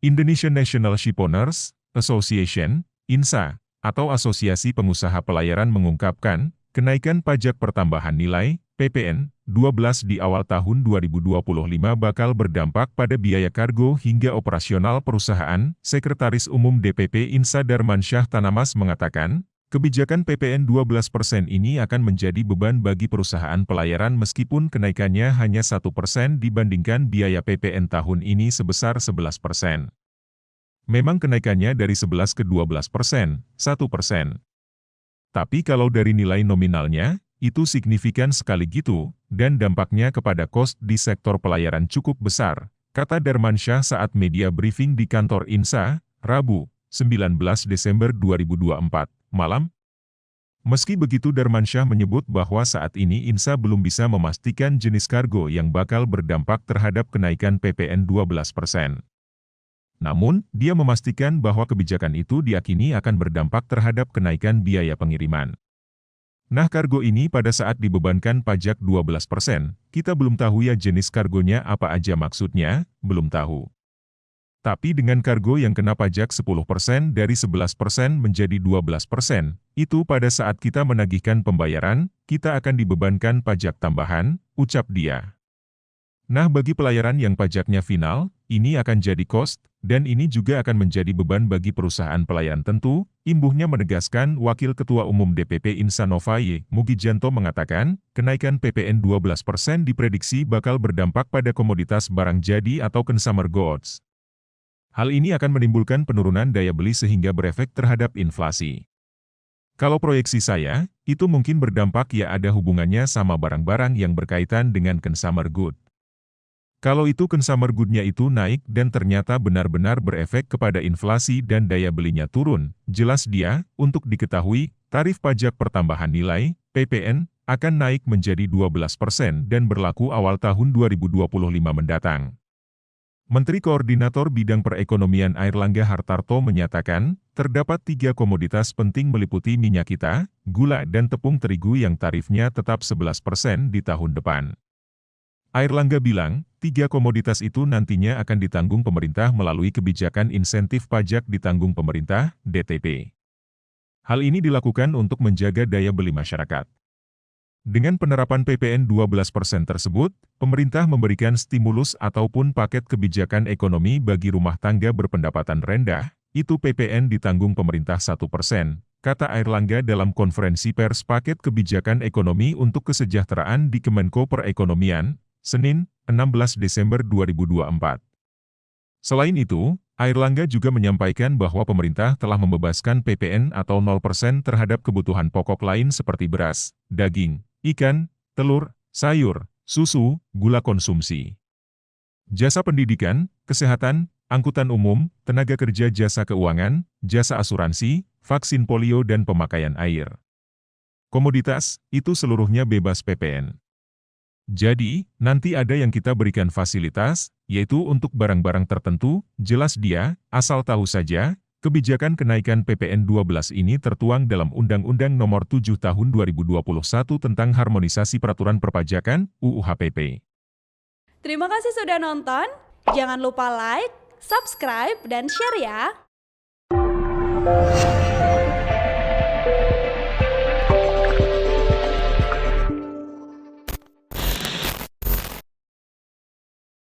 Indonesian National Shipowners Association, INSA, atau Asosiasi Pengusaha Pelayaran mengungkapkan, kenaikan pajak pertambahan nilai, PPN, 12 di awal tahun 2025 bakal berdampak pada biaya kargo hingga operasional perusahaan. Sekretaris Umum DPP INSA Darmansyah Tanamas mengatakan, kebijakan PPN 12% ini akan menjadi beban bagi perusahaan pelayaran meskipun kenaikannya hanya 1% dibandingkan biaya PPN tahun ini sebesar 11%. Memang kenaikannya dari 11 ke 12%, 1%. Tapi kalau dari nilai nominalnya, itu signifikan sekali gitu, dan dampaknya kepada kos di sektor pelayaran cukup besar, kata Darmansyah saat media briefing di kantor INSA, Rabu, 19 Desember 2024, malam. Meski begitu Darmansyah menyebut bahwa saat ini INSA belum bisa memastikan jenis kargo yang bakal berdampak terhadap kenaikan PPN 12%. Namun, dia memastikan bahwa kebijakan itu diyakini akan berdampak terhadap kenaikan biaya pengiriman. Nah, kargo ini pada saat dibebankan pajak 12%, kita belum tahu ya jenis kargonya apa aja maksudnya, belum tahu. Tapi dengan kargo yang kena pajak 10% dari 11% menjadi 12%, itu pada saat kita menagihkan pembayaran, kita akan dibebankan pajak tambahan, ucap dia. Nah, bagi pelayaran yang pajaknya final, ini akan jadi cost, dan ini juga akan menjadi beban bagi perusahaan pelayaran tentu, imbuhnya menegaskan Wakil Ketua Umum DPP INSA Novaye Mugijanto mengatakan, kenaikan PPN 12% diprediksi bakal berdampak pada komoditas barang jadi atau consumer goods. Hal ini akan menimbulkan penurunan daya beli sehingga berefek terhadap inflasi. Kalau proyeksi saya, itu mungkin berdampak ya ada hubungannya sama barang-barang yang berkaitan dengan consumer good. Kalau itu consumer good-nya itu naik dan ternyata benar-benar berefek kepada inflasi dan daya belinya turun, jelas dia, untuk diketahui, tarif pajak pertambahan nilai, PPN, akan naik menjadi 12% dan berlaku awal tahun 2025 mendatang. Menteri Koordinator Bidang Perekonomian Airlangga Hartarto menyatakan, terdapat 3 komoditas penting meliputi minyak kita, gula dan tepung terigu yang tarifnya tetap 11% di tahun depan. Airlangga bilang, 3 komoditas itu nantinya akan ditanggung pemerintah melalui kebijakan insentif pajak ditanggung pemerintah, DTP. Hal ini dilakukan untuk menjaga daya beli masyarakat. Dengan penerapan PPN 12% tersebut, pemerintah memberikan stimulus ataupun paket kebijakan ekonomi bagi rumah tangga berpendapatan rendah, itu PPN ditanggung pemerintah 1%, kata Airlangga dalam konferensi pers paket kebijakan ekonomi untuk kesejahteraan di Kemenko Perekonomian, Senin, 16 Desember 2024. Selain itu, Airlangga juga menyampaikan bahwa pemerintah telah membebaskan PPN atau 0% terhadap kebutuhan pokok lain seperti beras, daging, ikan, telur, sayur, susu, gula konsumsi. Jasa pendidikan, kesehatan, angkutan umum, tenaga kerja jasa keuangan, jasa asuransi, vaksin polio dan pemakaian air. Komoditas, itu seluruhnya bebas PPN. Jadi, nanti ada yang kita berikan fasilitas, yaitu untuk barang-barang tertentu, jelas dia, asal tahu saja, kebijakan kenaikan PPN 12 ini tertuang dalam Undang-Undang Nomor 7 Tahun 2021 tentang Harmonisasi Peraturan Perpajakan, UU HPP. Terima kasih sudah nonton, jangan lupa like, subscribe, dan share ya!